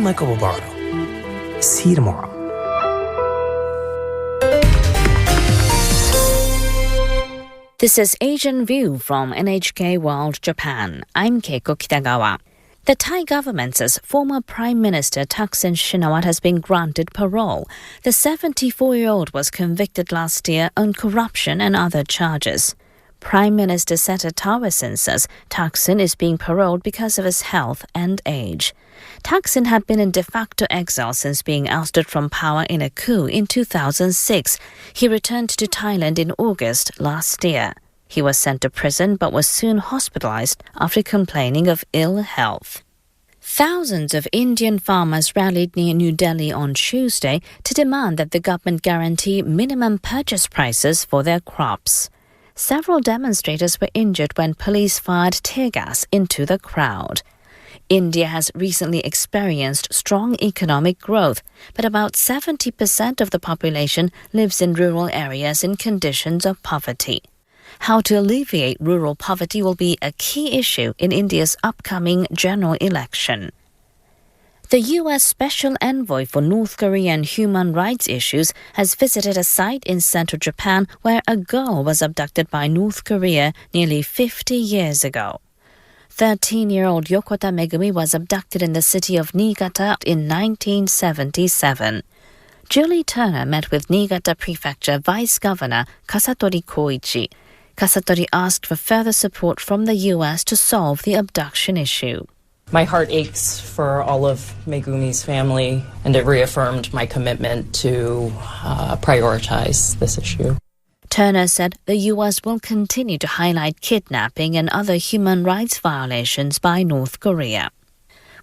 Michael Bobardo. See you tomorrow. This is Asian View from NHK World Japan. I'm Keiko Kitagawa. The Thai government says former Prime Minister Thaksin Shinawatra has been granted parole. The 74-year-old was convicted last year on corruption and other charges. Prime Minister Seta Thavisin says Thaksin is being paroled because of his health and age. Thaksin had been in de facto exile since being ousted from power in a coup in 2006. He returned to Thailand in August last year. He was sent to prison but was soon hospitalized after complaining of ill health. Thousands of Indian farmers rallied near New Delhi on Tuesday to demand that the government guarantee minimum purchase prices for their crops. Several demonstrators were injured when police fired tear gas into the crowd. India has recently experienced strong economic growth, but about 70% of the population lives in rural areas in conditions of poverty. How to alleviate rural poverty will be a key issue in India's upcoming general election. The U.S. Special Envoy for North Korean human rights issues has visited a site in central Japan where a girl was abducted by North Korea nearly 50 years ago. 13-year-old Yokota Megumi was abducted in the city of Niigata in 1977. Julie Turner met with Niigata Prefecture Vice Governor Kasatori Koichi. Kasatori asked for further support from the U.S. to solve the abduction issue. My heart aches for all of Megumi's family, and it reaffirmed my commitment to prioritize this issue. Turner said the U.S. will continue to highlight kidnapping and other human rights violations by North Korea.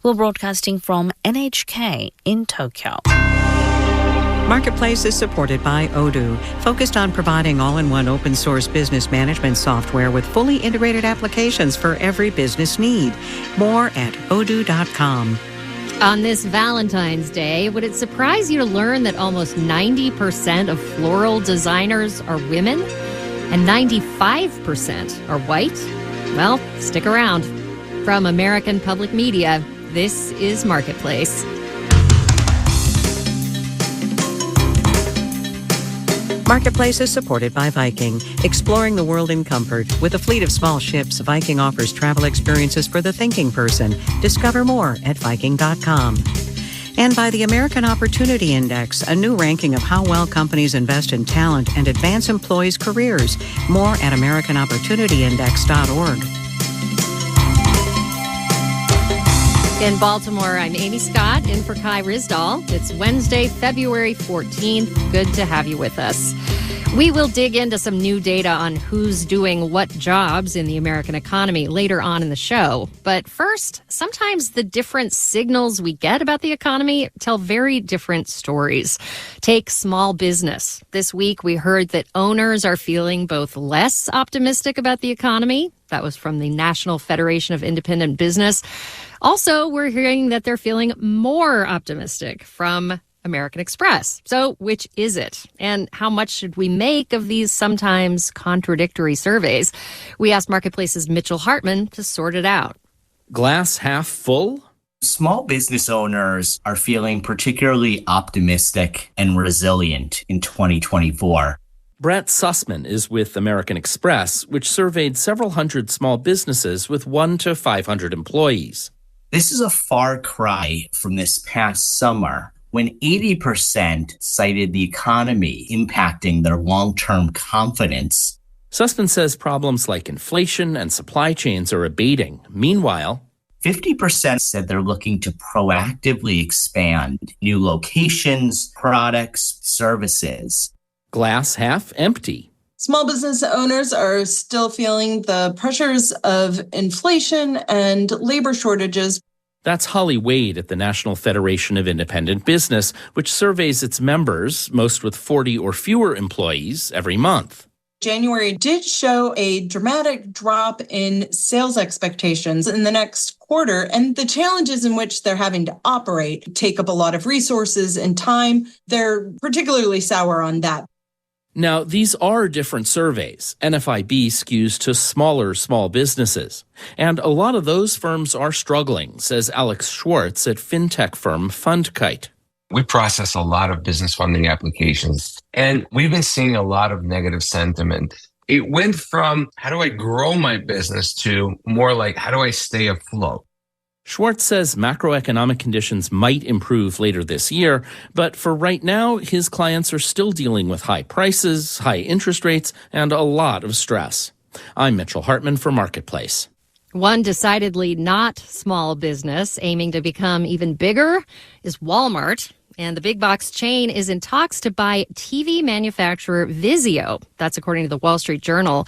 We're broadcasting from NHK in Tokyo. Marketplace is supported by Odoo, focused on providing all-in-one open-source business management software with fully integrated applications for every business need. More at odoo.com. On this Valentine's Day, would it surprise you to learn that almost 90% of floral designers are women and 95% are white? Well, stick around. From American Public Media, this is Marketplace. Marketplace is supported by Viking, exploring the world in comfort. With a fleet of small ships, Viking offers travel experiences for the thinking person. Discover more at Viking.com. And by the American Opportunity Index, a new ranking of how well companies invest in talent and advance employees' careers. More at AmericanOpportunityIndex.org. In Baltimore, I'm Amy Scott, in for Kai Rizdal. It's Wednesday, February 14th. Good to have you with us. We will dig into some new data on who's doing what jobs in the American economy later on in the show. But first, sometimes the different signals we get about the economy tell very different stories. Take small business. This week, we heard that owners are feeling both less optimistic about the economy. That was from the National Federation of Independent Business. Also, we're hearing that they're feeling more optimistic from American Express. So which is it? And how much should we make of these sometimes contradictory surveys? We asked Marketplace's Mitchell Hartman to sort it out. Glass half full? Small business owners are feeling particularly optimistic and resilient in 2024. Brett Sussman is with American Express, which surveyed several hundred small businesses with 1 to 500 employees. This is a far cry from this past summer, when 80% cited the economy impacting their long-term confidence. Sussman says problems like inflation and supply chains are abating. Meanwhile, 50% said they're looking to proactively expand new locations, products, services. Glass half empty. Small business owners are still feeling the pressures of inflation and labor shortages. That's Holly Wade at the National Federation of Independent Business, which surveys its members, most with 40 or fewer employees, every month. January did show a dramatic drop in sales expectations in the next quarter, and the challenges in which they're having to operate take up a lot of resources and time. They're particularly sour on that. Now, these are different surveys. NFIB skews to smaller small businesses. And a lot of those firms are struggling, says Alex Schwartz at fintech firm FundKite. We process a lot of business funding applications, and we've been seeing a lot of negative sentiment. It went from, how do I grow my business, to more like, how do I stay afloat? Schwartz says macroeconomic conditions might improve later this year, but for right now, his clients are still dealing with high prices, high interest rates, and a lot of stress. I'm Mitchell Hartman for Marketplace. One decidedly not small business aiming to become even bigger is Walmart. And the big box chain is in talks to buy TV manufacturer Vizio. That's according to the Wall Street Journal.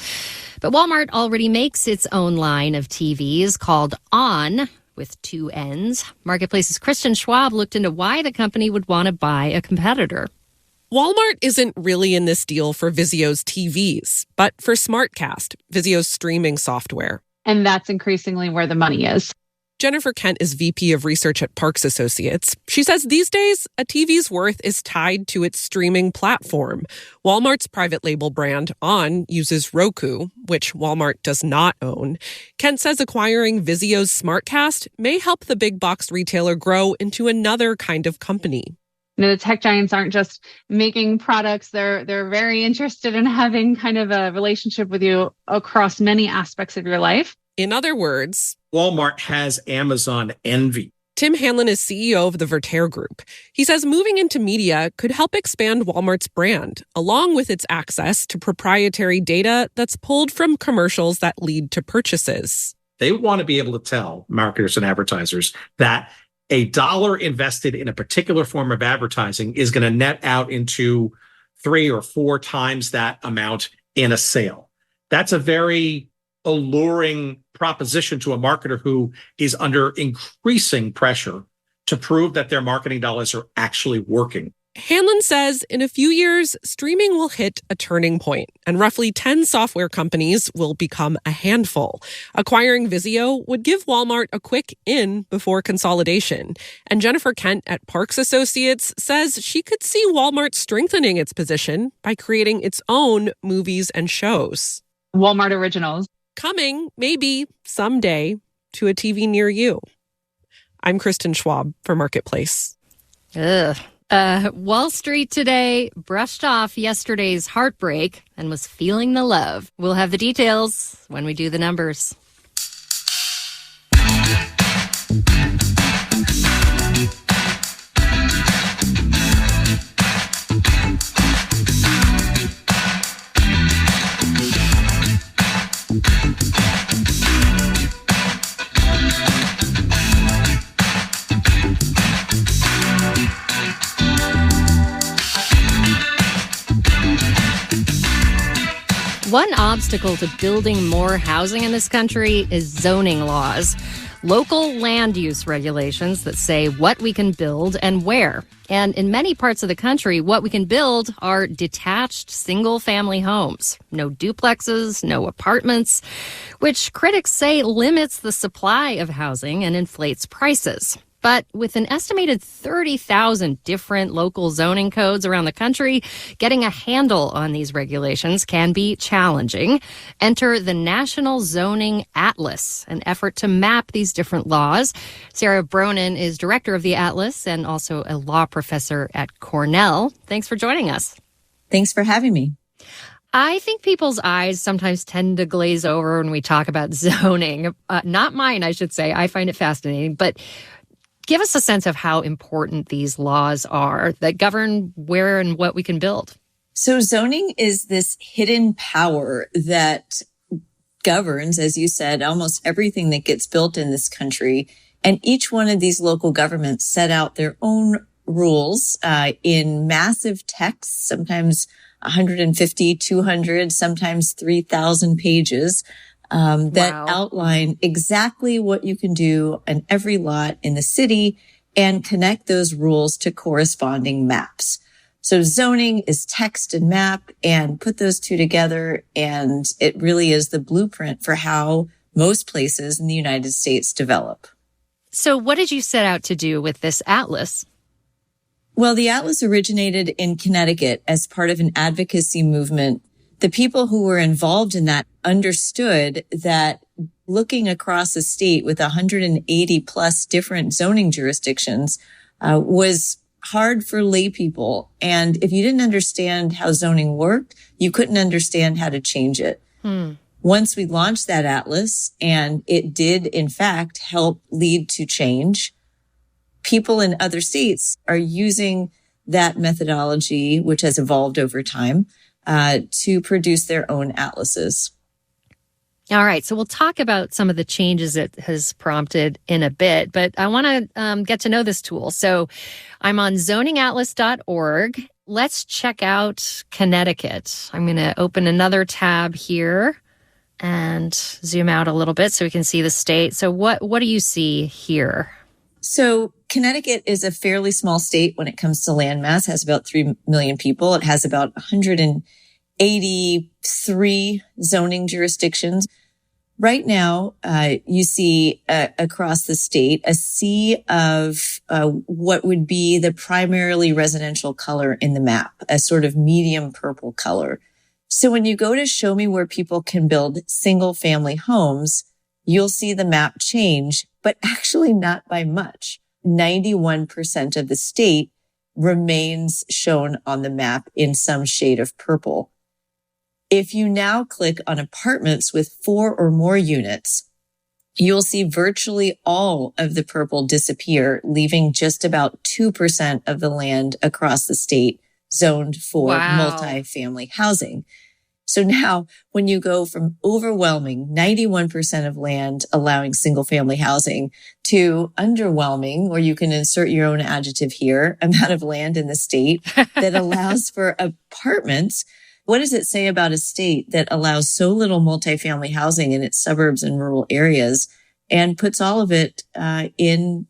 But Walmart already makes its own line of TVs called ON, with 2 N's. Marketplace's Kristen Schwab looked into why the company would want to buy a competitor. Walmart isn't really in this deal for Vizio's TVs, but for SmartCast, Vizio's streaming software. And that's increasingly where the money is. Jennifer Kent is VP of Research at Parks Associates. She says these days, a TV's worth is tied to its streaming platform. Walmart's private label brand, ON, uses Roku, which Walmart does not own. Kent says acquiring Vizio's SmartCast may help the big box retailer grow into another kind of company. You know, the tech giants aren't just making products. They're very interested in having kind of a relationship with you across many aspects of your life. In other words, Walmart has Amazon envy. Tim Hanlon is CEO of the Verter Group. He says moving into media could help expand Walmart's brand, along with its access to proprietary data that's pulled from commercials that lead to purchases. They want to be able to tell marketers and advertisers that $1 invested in a particular form of advertising is going to net out into 3 or 4 times that amount in a sale. That's a very alluring proposition to a marketer who is under increasing pressure to prove that their marketing dollars are actually working. Hanlon says in a few years, streaming will hit a turning point, and roughly 10 software companies will become a handful. Acquiring Vizio would give Walmart a quick in before consolidation. And Jennifer Kent at Parks Associates says she could see Walmart strengthening its position by creating its own movies and shows. Walmart Originals. Coming, maybe, someday, to a TV near you. I'm Kristen Schwab for Marketplace. Wall Street today brushed off yesterday's heartbreak and was feeling the love. We'll have the details when we do the numbers. One obstacle to building more housing in this country is zoning laws, local land use regulations that say what we can build and where. And in many parts of the country, what we can build are detached single-family homes. No duplexes, no apartments, which critics say limits the supply of housing and inflates prices. But with an estimated 30,000 different local zoning codes around the country, getting a handle on these regulations can be challenging. Enter the National Zoning Atlas, an effort to map these different laws. Sarah Bronin is director of the Atlas and also a law professor at Cornell. Thanks for joining us. Thanks for having me. I think people's eyes sometimes tend to glaze over when we talk about zoning. Not mine, I should say. I find it fascinating, but give us a sense of how important these laws are that govern where and what we can build. So zoning is this hidden power that governs, as you said, almost everything that gets built in this country. And each one of these local governments set out their own rules in massive text, sometimes 150, 200, sometimes 3,000 pages. That outline exactly what you can do on every lot in the city and connect those rules to corresponding maps. So zoning is text and map, and put those two together, and it really is the blueprint for how most places in the United States develop. So what did you set out to do with this atlas? Well, the atlas originated in Connecticut as part of an advocacy movement. The people who were involved in that understood that looking across a state with 180 plus different zoning jurisdictions was hard for lay people. And if you didn't understand how zoning worked, you couldn't understand how to change it. Once we launched that atlas, and it did, in fact, help lead to change, people in other states are using that methodology, which has evolved over time, to produce their own atlases. All right. So we'll talk about some of the changes it has prompted in a bit, but I want to get to know this tool. So I'm on zoningatlas.org. Let's check out Connecticut. I'm going to open another tab here and zoom out a little bit so we can see the state. So what do you see here? So Connecticut is a fairly small state when it comes to land mass, has about 3 million people. It has about 183 zoning jurisdictions. Right now, you see across the state a sea of what would be the primarily residential color in the map, a sort of medium purple color. So when you go to show me where people can build single family homes, you'll see the map change, but actually not by much. 91% of the state remains shown on the map in some shade of purple. If you now click on apartments with 4 or more units, you'll see virtually all of the purple disappear, leaving just about 2% of the land across the state zoned for multifamily housing. So now when you go from overwhelming 91% of land allowing single family housing to underwhelming, or you can insert your own adjective here, amount of land in the state that allows for apartments, what does it say about a state that allows so little multifamily housing in its suburbs and rural areas and puts all of it in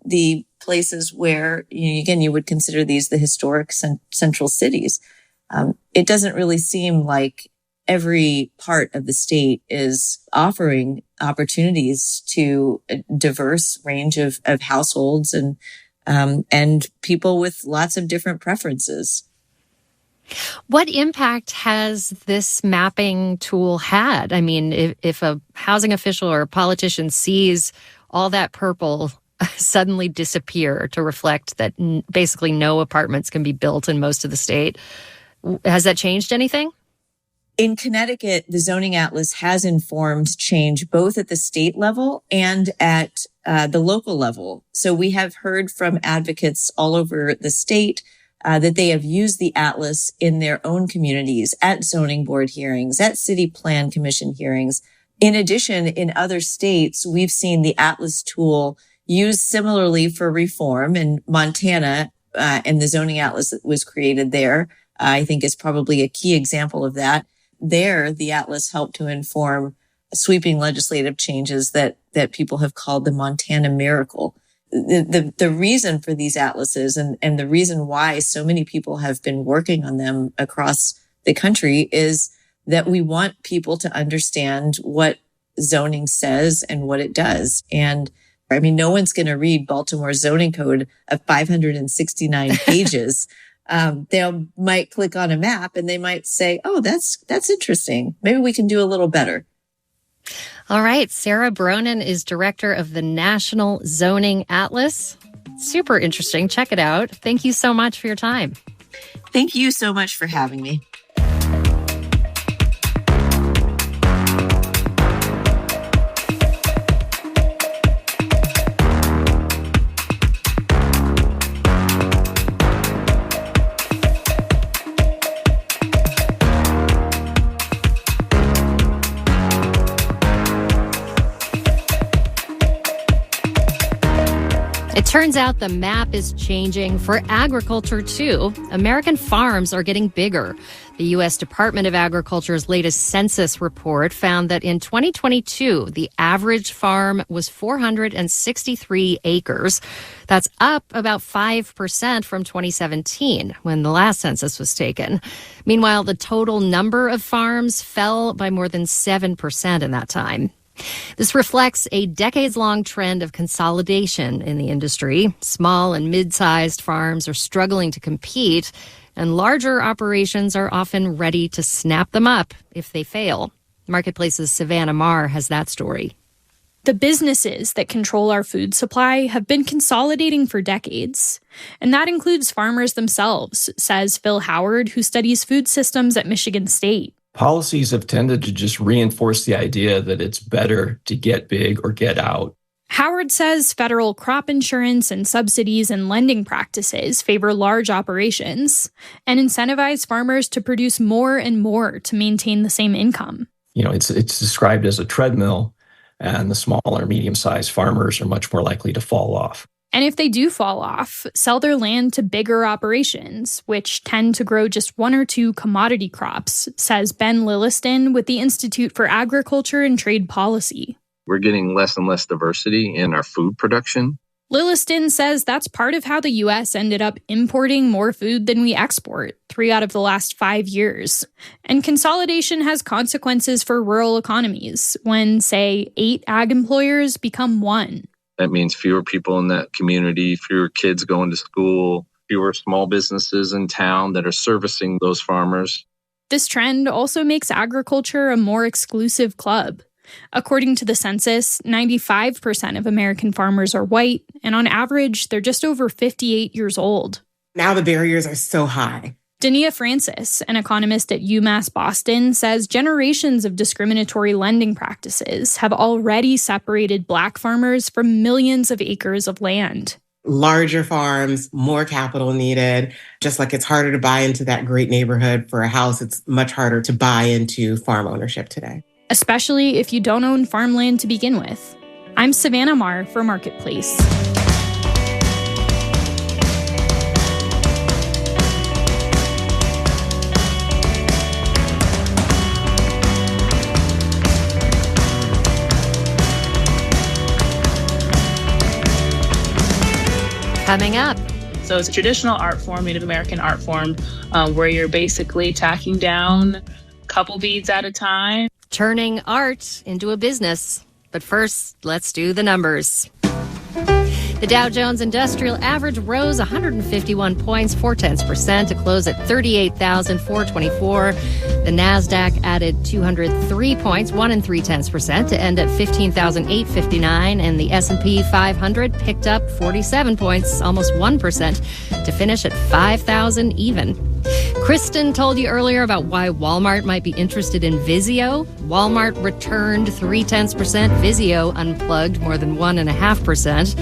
the places where, again, you would consider these the historic central cities? It doesn't really seem like every part of the state is offering opportunities to a diverse range of households and people with lots of different preferences. What impact has this mapping tool had? I mean, if a housing official or a politician sees all that purple suddenly disappear to reflect that basically no apartments can be built in most of the state, has that changed anything? In Connecticut, the zoning atlas has informed change both at the state level and at the local level. So we have heard from advocates all over the state that they have used the atlas in their own communities, at zoning board hearings, at city plan commission hearings. In addition, in other states, we've seen the atlas tool used similarly for reform. In Montana, and the zoning atlas that was created there, I think is probably a key example of that. There, the atlas helped to inform sweeping legislative changes that people have called the Montana miracle. The reason for these atlases and the reason why so many people have been working on them across the country is that we want people to understand what zoning says and what it does. And I mean, no one's going to read Baltimore's zoning code of 569 pages. They might click on a map and they might say, oh, that's interesting. Maybe we can do a little better. All right. Sarah Bronin is director of the National Zoning Atlas. Super interesting. Check it out. Thank you so much for your time. Thank you so much for having me. It turns out the map is changing for agriculture, too. American farms are getting bigger. The U.S. Department of Agriculture's latest census report found that in 2022, the average farm was 463 acres. That's up about 5% from 2017, when the last census was taken. Meanwhile, the total number of farms fell by more than 7% in that time. This reflects a decades-long trend of consolidation in the industry. Small and mid-sized farms are struggling to compete, and larger operations are often ready to snap them up if they fail. Marketplace's Savannah Marr has that story. The businesses that control our food supply have been consolidating for decades. And that includes farmers themselves, says Phil Howard, who studies food systems at Michigan State. Policies have tended to just reinforce the idea that it's better to get big or get out. Howard says federal crop insurance and subsidies and lending practices favor large operations and incentivize farmers to produce more and more to maintain the same income. It's described as a treadmill, and the smaller, medium-sized farmers are much more likely to fall off. And if they do fall off, sell their land to bigger operations, which tend to grow just one or two commodity crops, says Ben Lilliston with the Institute for Agriculture and Trade Policy. We're getting less and less diversity in our food production. Lilliston says that's part of how the U.S. ended up importing more food than we export 3 out of the last 5 years. And consolidation has consequences for rural economies when, say, 8 ag employers become 1. That means fewer people in that community, fewer kids going to school, fewer small businesses in town that are servicing those farmers. This trend also makes agriculture a more exclusive club. According to the census, 95% of American farmers are white, and on average, they're just over 58 years old. Now the barriers are so high. Dania Francis, an economist at UMass Boston, says generations of discriminatory lending practices have already separated Black farmers from millions of acres of land. Larger farms, more capital needed. Just like it's harder to buy into that great neighborhood for a house, it's much harder to buy into farm ownership today. Especially if you don't own farmland to begin with. I'm Savannah Marr for Marketplace. Coming up. So it's a traditional art form, Native American art form, where you're basically tacking down a couple beads at a time. Turning art into a business. But first, let's do the numbers. The Dow Jones Industrial Average rose 151 points, 0.4%, to close at 38,424. The Nasdaq added 203 points, 1.3%, to end at 15,859. And the S&P 500 picked up 47 points, almost 1%, to finish at 5,000 even. Kristen told you earlier about why Walmart might be interested in Vizio. Walmart returned 0.3%. Vizio unplugged more than 1.5%.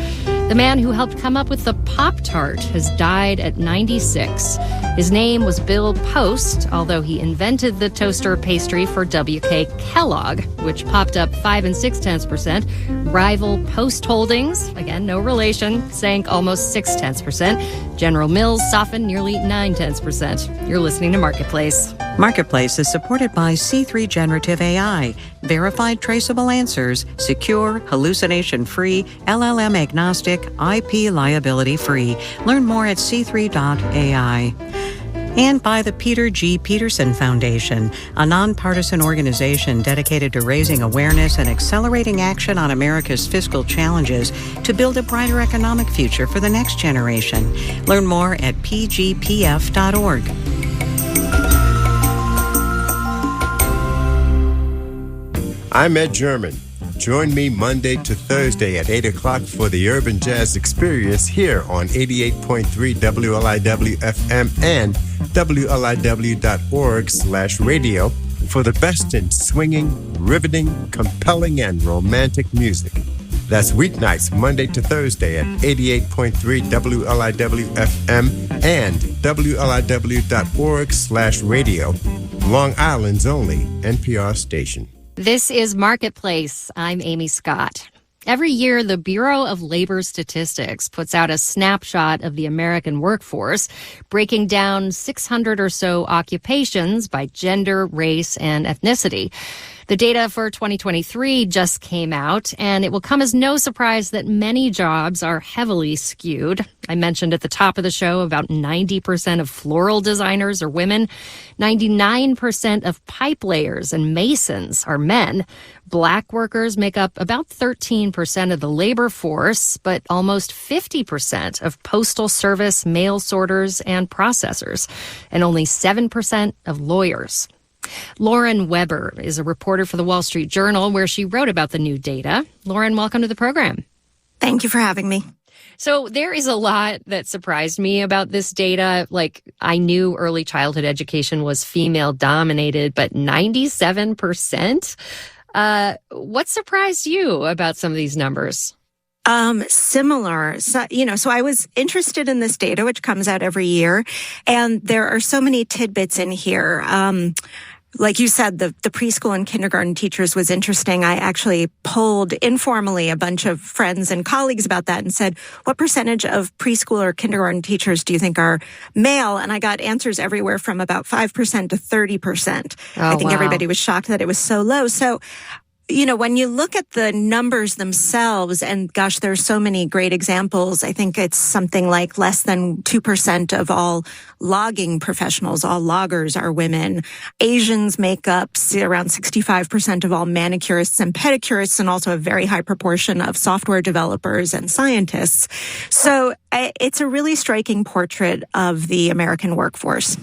The man who helped come up with the Pop-Tart has died at 96. His name was Bill Post, although he invented the toaster pastry for W.K. Kellogg, which popped up 5.6%. Rival Post Holdings, again, no relation, sank almost 0.6%. General Mills softened nearly 0.9%. You're listening to Marketplace. Marketplace is supported by C3 Generative AI. Verified traceable answers, secure, hallucination-free, LLM-agnostic, IP liability-free. Learn more at c3.ai. And by the Peter G. Peterson Foundation, a nonpartisan organization dedicated to raising awareness and accelerating action on America's fiscal challenges to build a brighter economic future for the next generation. Learn more at pgpf.org. I'm Ed German. Join me Monday to Thursday at 8 o'clock for the Urban Jazz Experience here on 88.3 WLIW-FM and WLIW.org/radio for the best in swinging, riveting, compelling, and romantic music. That's weeknights, Monday to Thursday at 88.3 WLIW-FM and WLIW.org/radio. Long Island's only NPR station. This is Marketplace. I'm Amy Scott. Every year, the Bureau of Labor Statistics puts out a snapshot of the American workforce, breaking down 600 or so occupations by gender, race, and ethnicity. The data for 2023 just came out, and it will come as no surprise that many jobs are heavily skewed. I mentioned at the top of the show about 90% of floral designers are women. 99% of pipe layers and masons are men. Black workers make up about 13% of the labor force, but almost 50% of postal service, mail sorters, and processors, and only 7% of lawyers. Lauren Weber is a reporter for the Wall Street Journal, where she wrote about the new data. Lauren, welcome to the program. Thank you for having me. So there is a lot that surprised me about this data. Like, I knew early childhood education was female dominated, but 97%? What surprised you about some of these numbers? Similar. So I was interested in this data, which comes out every year, and there are so many tidbits in here. Like you said, the preschool and kindergarten teachers was interesting. I actually polled informally a bunch of friends and colleagues about that and said, what percentage of preschool or kindergarten teachers do you think are male? And I got answers everywhere from about 5% to 30%. I think everybody was shocked that it was so low. So, when you look at the numbers themselves, and gosh, there's so many great examples. I think it's something like less than 2% of all logging professionals, all loggers are women. Asians make up around 65% of all manicurists and pedicurists, and also a very high proportion of software developers and scientists. So it's a really striking portrait of the American workforce.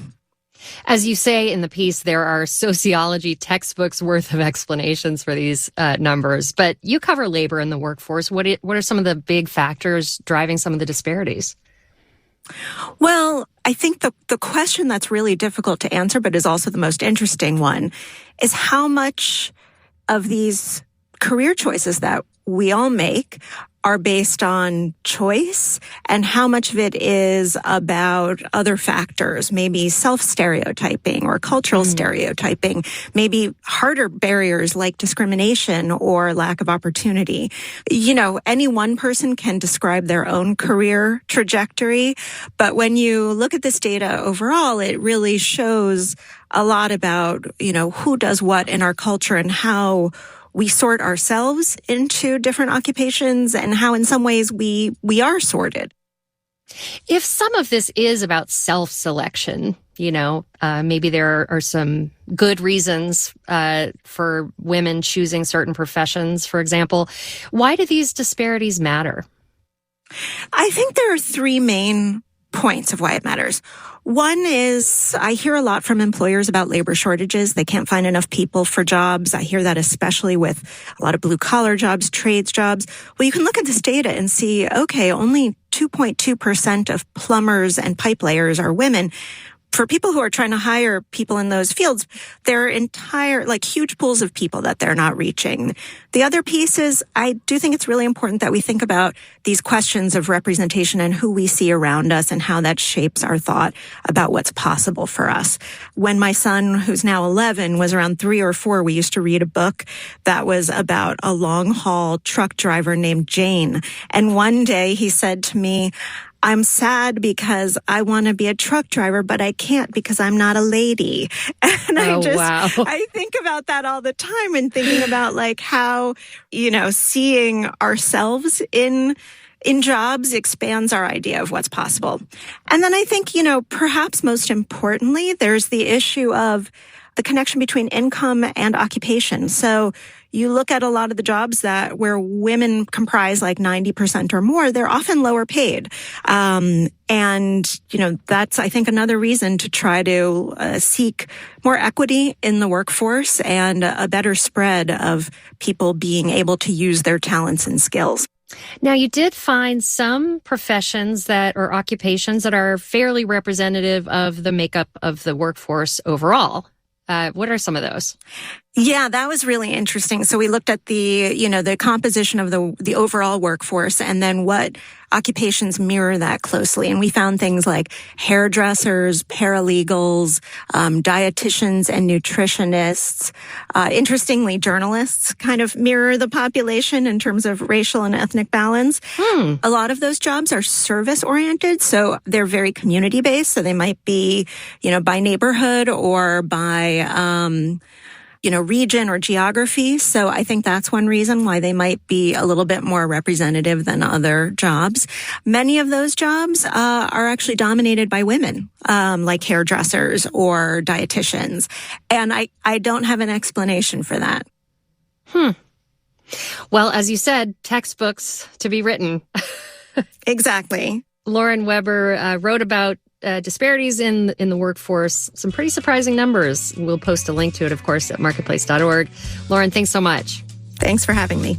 As you say in the piece, there are sociology textbooks worth of explanations for these numbers, but you cover labor in the workforce. What are some of the big factors driving some of the disparities? Well, I think the question that's really difficult to answer, but is also the most interesting one, is how much of these career choices that we all make are based on choice, and how much of it is about other factors, maybe self-stereotyping or cultural stereotyping, maybe harder barriers like discrimination or lack of opportunity. Any one person can describe their own career trajectory, but when you look at this data overall, it really shows a lot about, who does what in our culture and how we sort ourselves into different occupations, and how in some ways we are sorted. If some of this is about self-selection, maybe there are some good reasons for women choosing certain professions, for example, why do these disparities matter? I think there are three main points of why it matters. One is I hear a lot from employers about labor shortages. They can't find enough people for jobs. I hear that especially with a lot of blue collar jobs, trades jobs. Well, you can look at this data and see, okay, only 2.2% of plumbers and pipe layers are women. For people who are trying to hire people in those fields, there are huge pools of people that they're not reaching. The other piece is I do think it's really important that we think about these questions of representation and who we see around us and how that shapes our thought about what's possible for us. When my son, who's now 11, was around 3 or 4, we used to read a book that was about a long-haul truck driver named Jane. And one day he said to me, I'm sad because I want to be a truck driver, but I can't because I'm not a lady. And I think about that all the time, and thinking about how, seeing ourselves in jobs expands our idea of what's possible. And then I think, perhaps most importantly, there's the issue of the connection between income and occupation. So you look at a lot of the jobs where women comprise 90% or more, they're often lower paid. And, that's, I think, another reason to try to seek more equity in the workforce and a better spread of people being able to use their talents and skills. Now, you did find some professions or occupations that are fairly representative of the makeup of the workforce overall. What are some of those? Yeah, that was really interesting. So we looked at the composition of the overall workforce, and then what occupations mirror that closely. And we found things like hairdressers, paralegals, dietitians and nutritionists. Interestingly, journalists kind of mirror the population in terms of racial and ethnic balance. A lot of those jobs are service oriented, so they're very community based. So they might be, by neighborhood or by, region or geography. So I think that's one reason why they might be a little bit more representative than other jobs. Many of those jobs are actually dominated by women, like hairdressers or dietitians. And I don't have an explanation for that. Well, as you said, textbooks to be written. Exactly. Lauren Weber wrote about disparities in the workforce, some pretty surprising numbers. We'll post a link to it, of course, at marketplace.org. Lauren, thanks so much. Thanks for having me.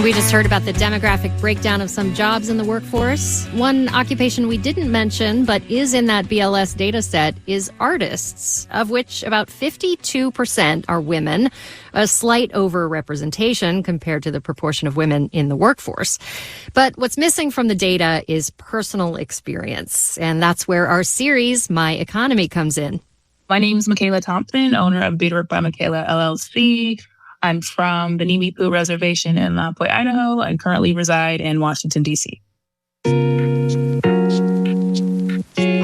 We just heard about the demographic breakdown of some jobs in the workforce. One occupation we didn't mention, but is in that BLS data set, is artists, of which about 52% are women, a slight overrepresentation compared to the proportion of women in the workforce. But what's missing from the data is personal experience, and that's where our series, My Economy, comes in. My name is Michaela Thompson, owner of Beadwork by Michaela, LLC. I'm from the Nimi-Poo Reservation in Lapwai, Idaho, and currently reside in Washington, D.C.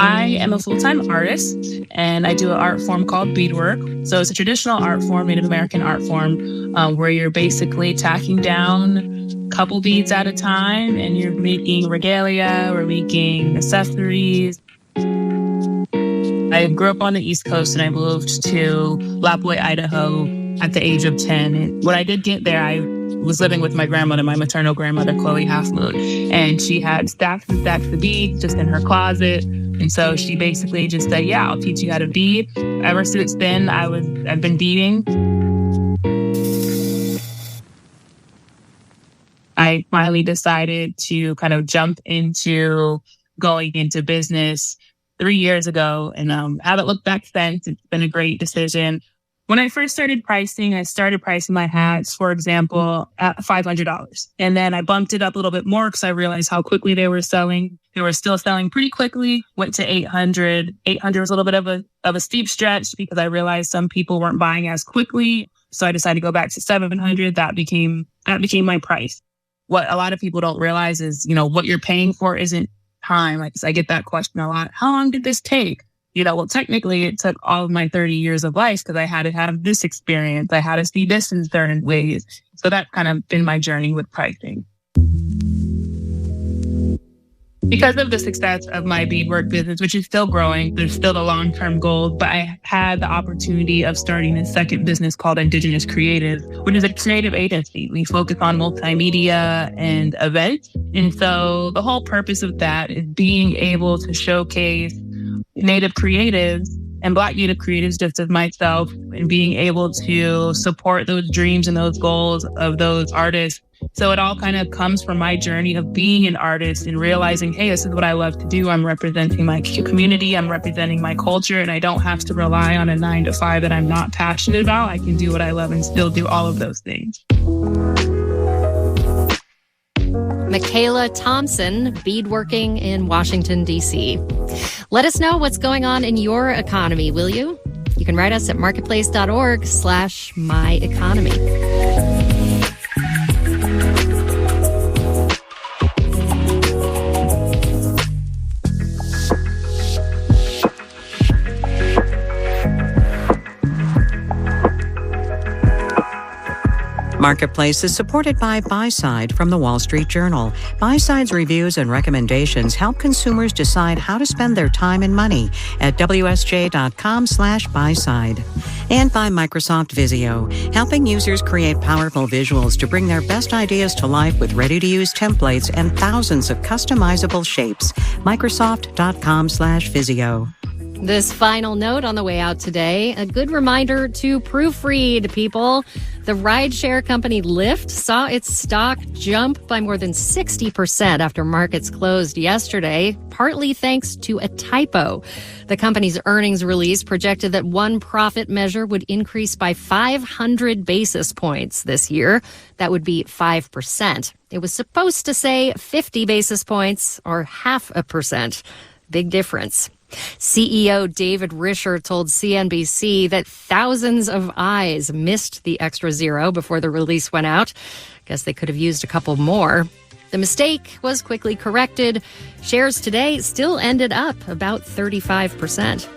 I am a full-time artist, and I do an art form called beadwork. So it's a traditional art form, Native American art form, where you're basically tacking down a couple beads at a time, and you're making regalia or making accessories. I grew up on the East Coast, and I moved to Lapwai, Idaho, at the age of 10. And when I did get there, I was living with my grandmother, my maternal grandmother, Chloe Halfmoon, and she had stacks and stacks of beads just in her closet. And so she basically just said, yeah, I'll teach you how to bead. Ever since then, I've been beading. I finally decided to kind of jump into going into business 3 years ago, and haven't looked back since. It's been a great decision. When I first started pricing, I started pricing my hats, for example, at $500. And then I bumped it up a little bit more because I realized how quickly they were selling. They were still selling pretty quickly, went to $800. $800 was a little bit of a steep stretch because I realized some people weren't buying as quickly. So I decided to go back to $700. That became my price. What a lot of people don't realize is, what you're paying for isn't time. Like, I get that question a lot. How long did this take? Well, technically it took all of my 30 years of life because I had to have this experience. I had to see this in certain ways. So that's kind of been my journey with pricing. Because of the success of my beadwork business, which is still growing, there's still the long-term goals, but I had the opportunity of starting a second business called Indigenous Creative, which is a creative agency. We focus on multimedia and events. And so the whole purpose of that is being able to showcase Native creatives and Black Native creatives just as myself, and being able to support those dreams and those goals of those artists. So it all kind of comes from my journey of being an artist and realizing, hey, this is what I love to do. I'm representing my community. I'm representing my culture, and I don't have to rely on a 9-to-5 that I'm not passionate about. I can do what I love and still do all of those things. Michaela Thompson, beadworking in Washington, D.C. Let us know what's going on in your economy, will you? You can write us at marketplace.org/myeconomy. Marketplace is supported by Buyside from the Wall Street Journal. Buyside's reviews and recommendations help consumers decide how to spend their time and money at WSJ.com/Buyside. And by Microsoft Visio, helping users create powerful visuals to bring their best ideas to life with ready-to-use templates and thousands of customizable shapes. Microsoft.com/Visio. This final note on the way out today, a good reminder to proofread, people. The rideshare company Lyft saw its stock jump by more than 60% after markets closed yesterday, partly thanks to a typo. The company's earnings release projected that one profit measure would increase by 500 basis points this year. That would be 5%. It was supposed to say 50 basis points or 0.5%. Big difference. CEO David Risher told CNBC that thousands of eyes missed the extra zero before the release went out. Guess they could have used a couple more. The mistake was quickly corrected. Shares today still ended up about 35%.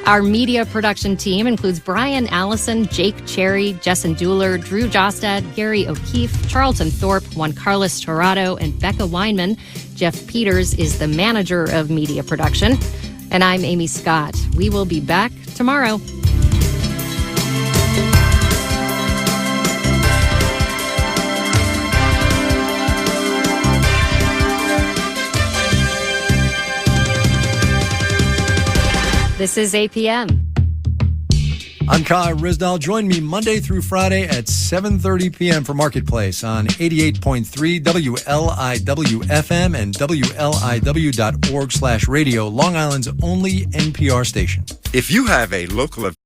Our media production team includes Brian Allison, Jake Cherry, Jessen Dueller, Drew Jostad, Gary O'Keefe, Charlton Thorpe, Juan Carlos Torado, and Becca Weinman. Jeff Peters is the manager of media production. And I'm Amy Scott. We will be back tomorrow. This is APM. I'm Kai Ryssdal. Join me Monday through Friday at 7:30 p.m. for Marketplace on 88.3 WLIW-FM and WLIW.org/radio, Long Island's only NPR station. If you have a local event